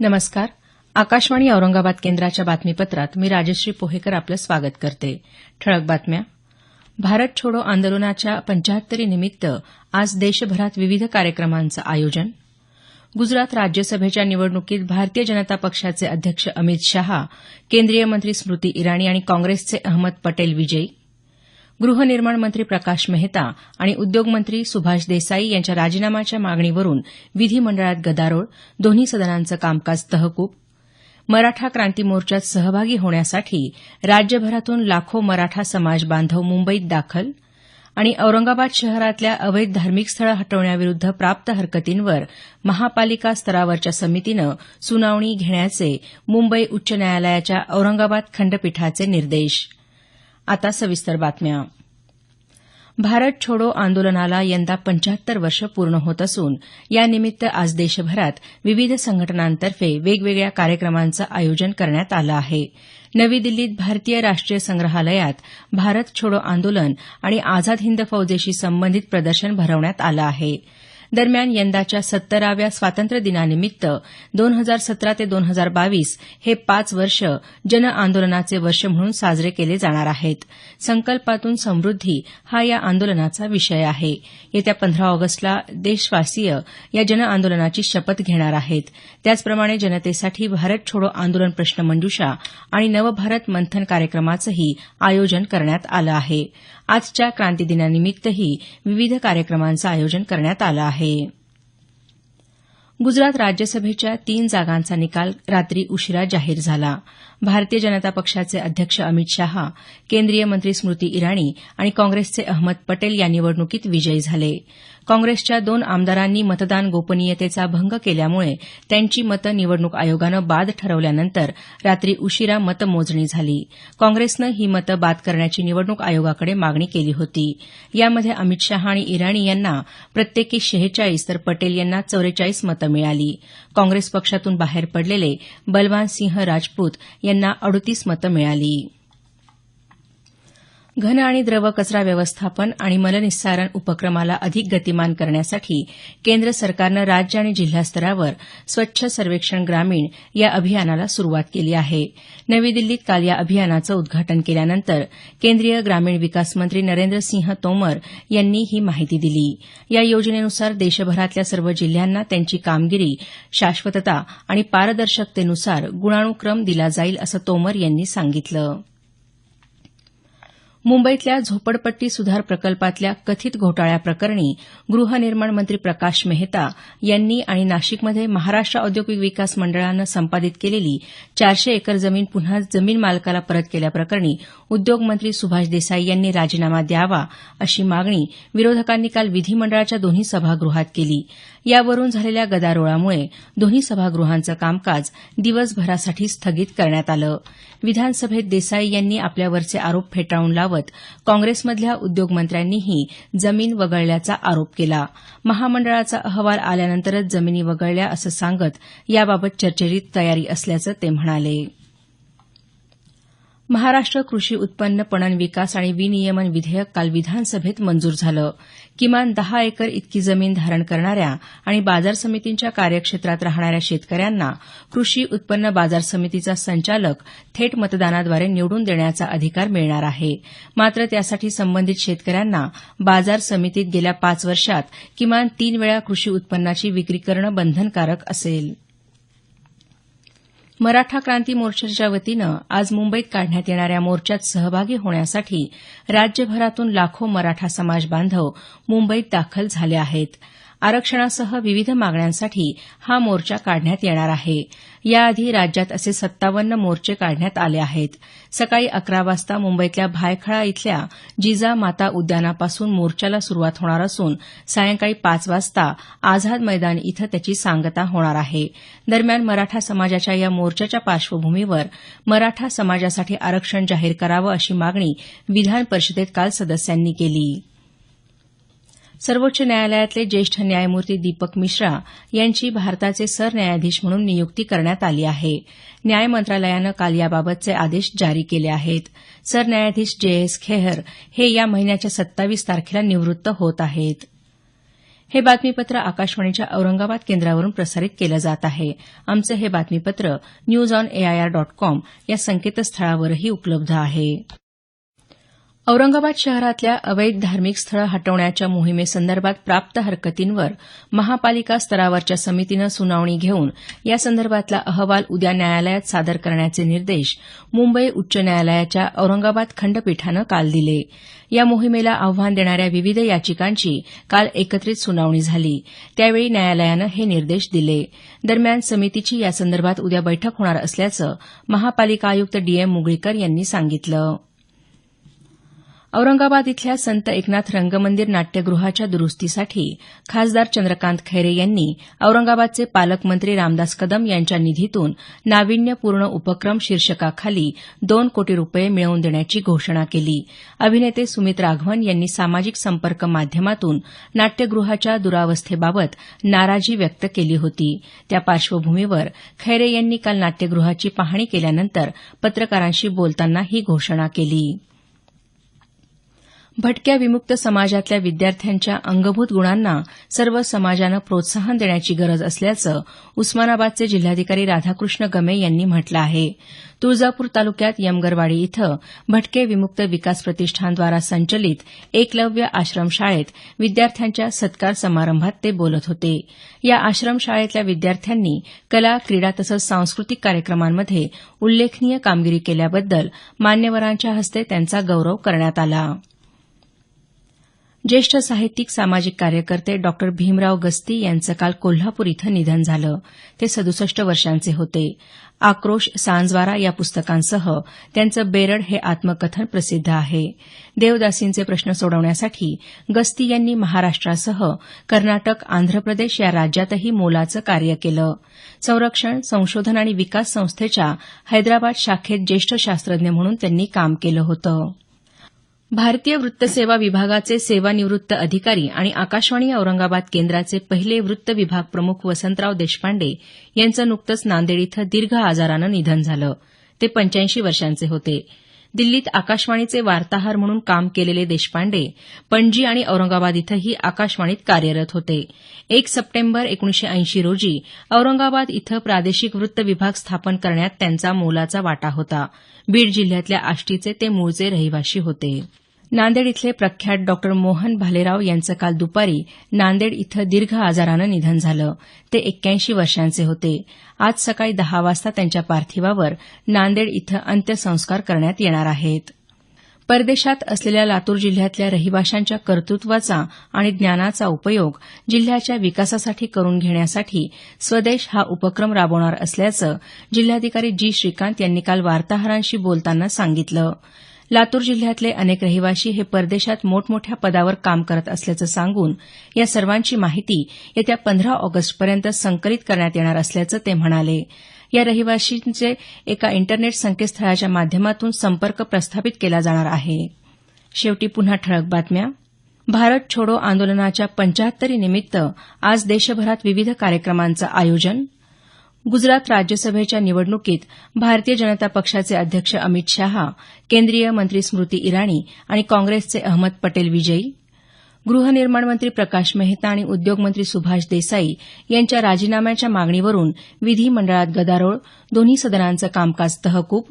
नमस्कार. आकाशवाणी औरंगाबाद केंद्राच्या बातमीपत्रात मी राजश्री पोहेकर आपलं स्वागत करते. ठळक बातम्या. भारत छोडो आंदोलनाच्या 75 निमित्त आज देशभरात विविध कार्यक्रमांचं आयोजन. गुजरात राज्यसभेच्या निवडणुकीत भारतीय जनता पक्षाचे अध्यक्ष अमित शहा, केंद्रीय मंत्री स्मृती इराणी आणि काँग्रेसचे अहमद पटेल विजयी. गृहनिर्माण मंत्री प्रकाश मेहता आणि उद्योगमंत्री सुभाष देसाई यांच्या राजीनाम्याच्या मागणीवरून विधिमंडळात गदारोळ, दोन्ही सदनांचं कामकाज तहकूब. मराठा क्रांती मोर्चात सहभागी होण्यासाठी राज्यभरातून लाखो मराठा समाज बांधव मुंबईत दाखल. आणि औरंगाबाद शहरातल्या अवैध धार्मिक स्थळं हटवण्याविरुद्ध प्राप्त हरकतींवर महापालिका स्तरावरच्या समितीनं सुनावणी घेण्याचे मुंबई उच्च न्यायालयाच्या औरंगाबाद खंडपीठाचे निर्देश. आता सविस्तर बातम्या. भारत छोडो आंदोलनाला यंदा 75 वर्ष पूर्ण होत असून यानिमित्त आज देशभरात विविध संघटनांतर्फे वेगवेगळ्या कार्यक्रमांचं आयोजन करण्यात आलं आहे. नवी दिल्लीत भारतीय राष्ट्रीय संग्रहालयात भारत छोडो आंदोलन आणि आझाद हिंद फौजेशी संबंधित प्रदर्शन भरवण्यात आलं आहे. दरम्यान यंदाच्या 70व्या स्वातंत्र्यदिनानिमित्त 2017 ते 2022 हे 5 वर्ष जनआंदोलनाचे वर्ष म्हणून साजरे केले जाणार आहेत. संकल्पातून समृद्धी हा या आंदोलनाचा विषय आहे. येत्या 15 ऑगस्टला देशवासीय या जनआंदोलनाची शपथ घेणार आहेत. त्याचप्रमाणे जनतेसाठी भारत छोडो आंदोलन प्रश्नमंजुषा आणि नवभारत मंथन कार्यक्रमाचंही आयोजन करण्यात आलं आहे. आजच्या क्रांतीदिनानिमित्तही विविध कार्यक्रमांचं आयोजन करण्यात आलं आहे. गुजरात राज्यसभेच्या 3 जागांचा निकाल रात्री उशिरा जाहीर झाला. भारतीय जनता पक्षाचे अध्यक्ष अमित शहा, केंद्रीय मंत्री स्मृती इराणी आणि काँग्रेसचे अहमद पटेल या निवडणुकीत विजयी झाले. काँग्रेसच्या 2 आमदारांनी मतदान गोपनीयतेचा भंग केल्यामुळे त्यांची मतं निवडणूक आयोगानं बाद ठरवल्यानंतर रात्री उशिरा मतमोजणी झाली. काँग्रेसनं ही मतं बाद करण्याची निवडणूक आयोगाकडे मागणी केली होती. यामध्ये अमित शहा आणि इराणी यांना प्रत्येकी 46 तर पटेल यांना 44 मतं मिळाली. काँग्रेस पक्षातून बाहेर पडलेले बलवान सिंह राजपूत यांना 38 मतं मिळाली. घन आणि द्रव कचरा व्यवस्थापन आणि मलनिस्सारण उपक्रमाला अधिक गतिमान करण्यासाठी केंद्र सरकारनं राज्य आणि जिल्हा स्तरावर स्वच्छ सर्वेक्षण ग्रामीण या अभियानाला सुरुवात केली आहे. नवी दिल्लीत काल या अभियानाचं उद्घाटन केल्यानंतर केंद्रीय ग्रामीण विकास मंत्री नरेंद्र सिंह तोमर यांनी ही माहिती दिली. या योजनेनुसार देशभरातल्या सर्व जिल्ह्यांना त्यांची कामगिरी, शाश्वतता आणि पारदर्शकतेनुसार गुणानुक्रम दिला जाईल असं तोमर यांनी सांगितलं. मुंबईतल्या झोपडपट्टी सुधार प्रकल्पातल्या कथित घोटाळ्याप्रकरणी गृहनिर्माण मंत्री प्रकाश मेहता यांनी आणि नाशिकमध्ये महाराष्ट्र औद्योगिक विकास मंडळानं संपादित केलेली 400 एकर जमीन पुन्हा जमीन मालकाला परत केल्याप्रकरणी उद्योगमंत्री सुभाष देसाई यांनी राजीनामा द्यावा अशी मागणी विरोधकांनी काल विधिमंडळाच्या दोन्ही सभागृहात केली. यावरून झालेल्या गदारोळामुळे दोन्ही सभागृहांचं कामकाज दिवसभरासाठी स्थगित करण्यात आलं. विधानसभेत देसाई यांनी आपल्यावरचे आरोप फेटाळून लावत काँग्रेसमधल्या उद्योगमंत्र्यांनीही जमीन वगळल्याचा आरोप केला. महामंडळाचा अहवाल आल्यानंतरच जमिनी वगळल्या असं सांगत याबाबत चर्चेची तयारी असल्याचं ते म्हणाले. महाराष्ट्र कृषी उत्पन्न पणन विकास आणि विनियमन विधेयक काल विधानसभेत मंजूर झालं. किमान 10 एकर इतकी जमीन धारण करणाऱ्या आणि बाजार समितींच्या कार्यक्षेत्रात राहणाऱ्या शेतकऱ्यांना कृषी उत्पन्न बाजार समितीचा संचालक थेट मतदानाद्वारे निवडून देण्याचा अधिकार मिळणार आहे. मात्र त्यासाठी संबंधित शेतकऱ्यांना बाजार समितीत गेल्या 5 वर्षात किमान 3 वेळा कृषी उत्पन्नाची विक्री करणं बंधनकारक असेल. मराठा क्रांती मोर्चाच्या वतीनं आज मुंबईत काढण्यात येणाऱ्या मोर्चात सहभागी होण्यासाठी राज्यभरातून लाखो मराठा समाज बांधव मुंबईत दाखल झाले आहेत. आरक्षणासह विविध मागण्यांसाठी हा मोर्चा काढण्यात येणार आहे. याआधी राज्यात असे 57 मोर्चे काढण्यात आले आहेत. सकाळी 11 वाजता मुंबईतल्या भायखळा इथल्या जिजामाता उद्यानापासून मोर्चाला सुरुवात होणार असून सायंकाळी 5 वाजता आझाद मैदान इथं त्याची सांगता होणार आहे. दरम्यान मराठा समाजाच्या या मोर्चाच्या पार्श्वभूमीवर मराठा समाजासाठी आरक्षण जाहीर करावं अशी मागणी विधान परिषदेत काल सदस्यांनी केली. सर्वोच्च न्यायालयातले ज्येष्ठ न्यायमूर्ती दीपक मिश्रा यांची भारताचे सरन्यायाधीश म्हणून नियुक्ती करण्यात आली आहे. न्याय मंत्रालयानं काल याबाबतचे आदेश जारी केले आहेत. सरन्यायाधीश जे.एस. खेहर हे या महिन्याच्या 27 तारखेला निवृत्त होत आहेत. हे बातमीपत्र आकाशवाणीच्या औरंगाबाद केंद्रावरून प्रसारित केलं जात आहे. आमचं हे बातमीपत्र newsonair.com या संकेतस्थळावरही उपलब्ध आहे. औरंगाबाद शहरातल्या अवैध धार्मिक स्थळं हटवण्याच्या मोहिमेसंदर्भात प्राप्त हरकतींवर महापालिका स्तरावरच्या समितीनं सुनावणी घेऊन यासंदर्भातला अहवाल उद्या न्यायालयात सादर करण्याचे निर्देश मुंबई उच्च न्यायालयाच्या औरंगाबाद खंडपीठानं काल दिले. या मोहिमेला आव्हान देणाऱ्या विविध याचिकांची काल एकत्रित सुनावणी झाली. त्यावेळी न्यायालयानं हे निर्देश दिले. दरम्यान समितीची यासंदर्भात उद्या बैठक होणार असल्याचं महापालिका आयुक्त डी.एम. मुगळीकर यांनी सांगितलं. औरंगाबाद इथल्या संत एकनाथ रंगमंदिर नाट्यगृहाच्या दुरुस्तीसाठी खासदार चंद्रकांत खैरे यांनी औरंगाबादचे पालकमंत्री रामदास कदम यांच्या निधीतून नाविन्यपूर्ण उपक्रम शीर्षकाखाली 2 कोटी रुपये मिळवून देण्याची घोषणा केली. अभिनेते सुमित राघवन यांनी सामाजिक संपर्क माध्यमातून नाट्यगृहाच्या दुरावस्थेबाबत नाराजी व्यक्त केली होती. त्या पार्श्वभूमीवर खैरे यांनी काल नाट्यगृहाची पाहणी केल्यानंतर पत्रकारांशी बोलताना ही घोषणा केली. भटक्या विमुक्त समाजातल्या विद्यार्थ्यांच्या अंगभूत गुणांना सर्व समाजानं प्रोत्साहन देण्याची गरज असल्याचं उस्मानाबादचे जिल्हाधिकारी राधाकृष्ण गमे यांनी म्हटलं आहे. तुळजापूर तालुक्यात यमगरवाडी इथं भटके विमुक्त विकास प्रतिष्ठानद्वारा संचलित एकलव्य आश्रमशाळेत विद्यार्थ्यांच्या सत्कार समारंभात ते बोलत होते. या आश्रमशाळेतल्या विद्यार्थ्यांनी कला, क्रीडा तसंच सांस्कृतिक कार्यक्रमांमध्ये उल्लेखनीय कामगिरी केल्याबद्दल मान्यवरांच्या हस्ते त्यांचा गौरव करण्यात आला. ज्येष्ठ साहित्यिक सामाजिक कार्यकर्ते डॉ. भीमराव गस्ती यांचं काल कोल्हापूर इथं निधन झालं. ते 67 वर्षांचे होते. आक्रोश, सांजवारा या पुस्तकांसह त्यांचं बेरड हे आत्मकथन प्रसिद्ध आहे. देवदासींचे प्रश्न सोडवण्यासाठी गस्ती यांनी महाराष्ट्रासह कर्नाटक, आंध्र प्रदेश या राज्यातही मोलाचं कार्य केलं. संरक्षण, संशोधन आणि विकास संस्थेच्या हैदराबाद शाखेत ज्येष्ठ शास्त्रज्ञ म्हणून त्यांनी काम केलं होतं. भारतीय वृत्तसेवा विभागाचे सेवानिवृत्त अधिकारी आणि आकाशवाणी औरंगाबाद केंद्राचे पहिले वृत्त विभाग प्रमुख वसंतराव देशपांडे यांचं नुकतंच नांदेड इथं दीर्घ आजारानं निधन झालं. ते 85 वर्षांचे होते. दिल्लीत आकाशवाणीचे वार्ताहर म्हणून काम केलेले देशपांडे पणजी आणि औरंगाबाद इथंही आकाशवाणीत कार्यरत होते. 1 सप्टेंबर 1980 रोजी औरंगाबाद इथं प्रादेशिक वृत्त विभाग स्थापन करण्यात त्यांचा मोलाचा वाटा होता. बीड जिल्ह्यातल्या आष्टीचे ते मूळचे रहिवाशी होते. नांदेड इथले प्रख्यात डॉ. मोहन भालेराव यांचं काल दुपारी नांदेड इथं दीर्घ आजारानं निधन झालं. ते 81 वर्षांचे होते. आज सकाळी 10 वाजता त्यांच्या पार्थिवावर नांदेड इथं अंत्यसंस्कार करण्यात येणार आहेत. परदेशात असलेल्या लातूर जिल्ह्यातल्या रहिवाशांच्या कर्तृत्वाचा आणि ज्ञानाचा उपयोग जिल्ह्याच्या विकासासाठी करून घेण्यासाठी स्वदेश हा उपक्रम राबवणार असल्याचं जिल्हाधिकारी जी. श्रीकांत यांनी काल वार्ताहरांशी बोलताना सांगितलं. लातूर जिल्ह्यातले अनेक रहिवाशी हे परदेशात मोठमोठ्या पदावर काम करत असल्याचं सांगून या सर्वांची माहिती येत्या 15 ऑगस्टपर्यंत संकलित करण्यात येणार असल्याचं ते म्हणाले. या रहिवाशींचे एका इंटरनेट संकेतस्थळाच्या माध्यमातून संपर्क प्रस्थापित केला जाणार आहे. शेवटी पुन्हा ठळक बातम्या. भारत छोडो आंदोलनाच्या 75 निमित्त आज देशभरात विविध कार्यक्रमांचं आयोजन. गुजरात राज्यसभेच्या निवडणुकीत भारतीय जनता पक्षाचे अध्यक्ष अमित शहा, केंद्रीय मंत्री स्मृती इराणी आणि काँग्रेसचे अहमद पटेल विजयी. गृहनिर्माण मंत्री प्रकाश मेहता आणि उद्योगमंत्री सुभाष देसाई यांच्या राजीनाम्याच्या मागणीवरून विधिमंडळात गदारोळ, दोन्ही सदनांचं कामकाज तहकूब.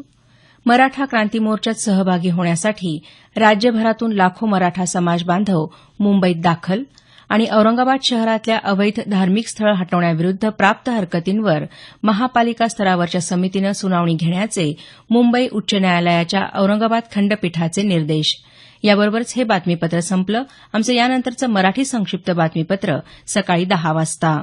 मराठा क्रांती मोर्चात सहभागी होण्यासाठी राज्यभरातून लाखो मराठा समाज बांधव मुंबईत दाखल. आणि औरंगाबाद शहरातल्या अवैध धार्मिक स्थळं हटवण्याविरुद्ध प्राप्त हरकतींवर महापालिका स्तरावरच्या समितीनं सुनावणी घेण्याचे मुंबई उच्च न्यायालयाच्या औरंगाबाद खंडपीठाचे निर्देश. याबरोबरच हे बातमीपत्र संपलं. आमचं यानंतरचं मराठी संक्षिप्त बातमीपत्र सकाळी 10 वाजता.